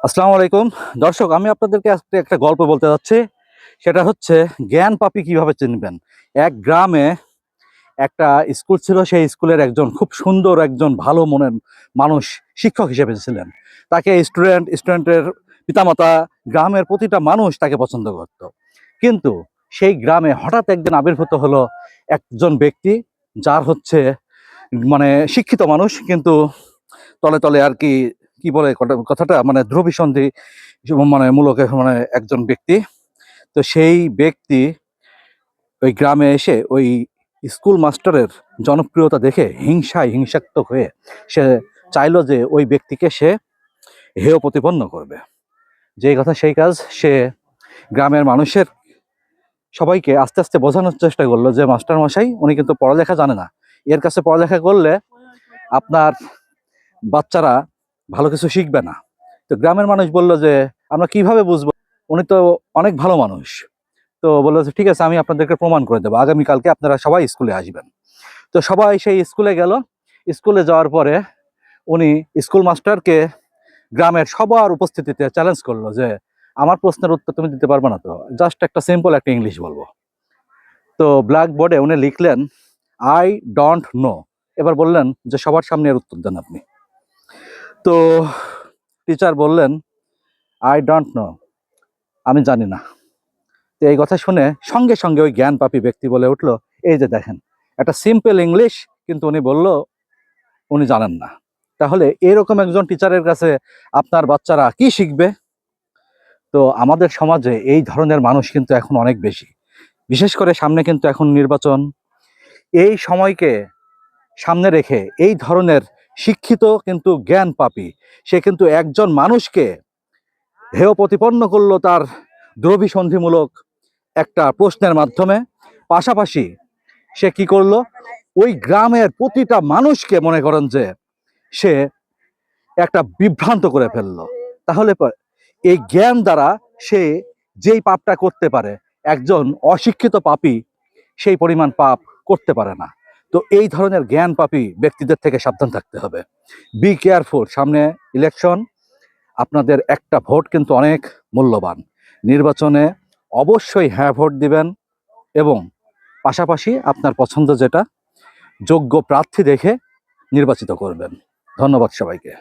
আসসালামু আলাইকুম দর্শক, আমি আপনাদেরকে আজকে একটা গল্প বলতে যাচ্ছি। সেটা হচ্ছে জ্ঞান পাপী কিভাবে চিনবেন। এক গ্রামে একটা স্কুল ছিল। সেই স্কুলের একজন খুব সুন্দর, একজন ভালো মনের মানুষ শিক্ষক হিসেবে ছিলেন। তাকে স্টুডেন্টের পিতামাতা, গ্রামের প্রতিটা মানুষ তাকে পছন্দ করত। কিন্তু সেই গ্রামে হঠাৎ একদিন আবির্ভূত হলো একজন ব্যক্তি, যার হচ্ছে মানে শিক্ষিত মানুষ, কিন্তু তলে তলে আর কি কি বলে কথাটা, মানে ধ্রুবিসন্ধি মানে মূলক মানে একজন ব্যক্তি। তো সেই ব্যক্তি ওই গ্রামে এসে ওই স্কুল মাস্টারের জনপ্রিয়তা দেখে হিংসাত্মক হয়ে সে চাইলো যে ওই ব্যক্তিকে সে হেয় প্রতিপন্ন করবে। যেই কথা সেই কাজ। সে গ্রামের মানুষের সবাইকে আস্তে আস্তে বোঝানোর চেষ্টা করলো যে মাস্টার মশাই, উনি কিন্তু পড়ালেখা জানে না। এর কাছে পড়ালেখা করলে আপনার বাচ্চারা ভালো কিছু শিখবে না। তো গ্রামের মানুষ বলল যে আমরা কিভাবে বুঝবো, উনি তো অনেক ভালো মানুষ। তো বললো যে ঠিক আছে, আমি আপনাদেরকে প্রমাণ করে দেবো, আগামীকালকে আপনারা সবাই স্কুলে আসবেন। তো সবাই সেই স্কুলে গেল। স্কুলে যাওয়ার পরে উনি স্কুল মাস্টারকে গ্রামের সবার উপস্থিতিতে চ্যালেঞ্জ করলো যে আমার প্রশ্নের উত্তর তুমি দিতে পারবে না তো, জাস্ট একটা সিম্পল একটা ইংলিশ বলবো। তো ব্ল্যাক বোর্ডে উনি লিখলেন আই ডোন্ট নো। এবার বললেন যে সবার সামনে এর উত্তর দেন আপনি। তো টিচার বললেন আই ডোন্ট নো, আমি জানি না। তো এই কথা শুনে সঙ্গে সঙ্গে ওই জ্ঞান পাপী ব্যক্তি বলে উঠলো, এই যে দেখেন, একটা সিম্পল ইংলিশ, কিন্তু উনি বলল উনি জানেন না। তাহলে এরকম একজন টিচারের কাছে আপনার বাচ্চারা কি শিখবে? তো আমাদের সমাজে এই ধরনের মানুষ কিন্তু এখন অনেক বেশি। বিশেষ করে সামনে কিন্তু এখন নির্বাচন। এই সময়কে সামনে রেখে এই ধরনের শিক্ষিত কিন্তু জ্ঞান পাপী সে কিন্তু একজন মানুষকে হেয় প্রতিপন্ন করলো তার দ্রবিসন্ধিমূলক একটা প্রশ্নের মাধ্যমে। পাশাপাশি সে কি করলো, ওই গ্রামের প্রতিটা মানুষকে মনে করেন যে সে একটা বিভ্রান্ত করে ফেললো। তাহলে এই জ্ঞান দ্বারা সে যেই পাপটা করতে পারে, একজন অশিক্ষিত পাপী সেই পরিমাণ পাপ করতে পারে না। তো এই ধরনের জ্ঞান পাপী ব্যক্তিদের থেকে সাবধান থাকতে হবে। Be careful. সামনে ইলেকশন, আপনাদের একটা ভোট কিন্তু অনেক মূল্যবান। নির্বাচনে অবশ্যই হ্যাঁ ভোট দিবেন এবং পাশাপাশি আপনার পছন্দ যেটা, যোগ্য প্রার্থী দেখে নির্বাচিত করবেন। ধন্যবাদ সবাইকে।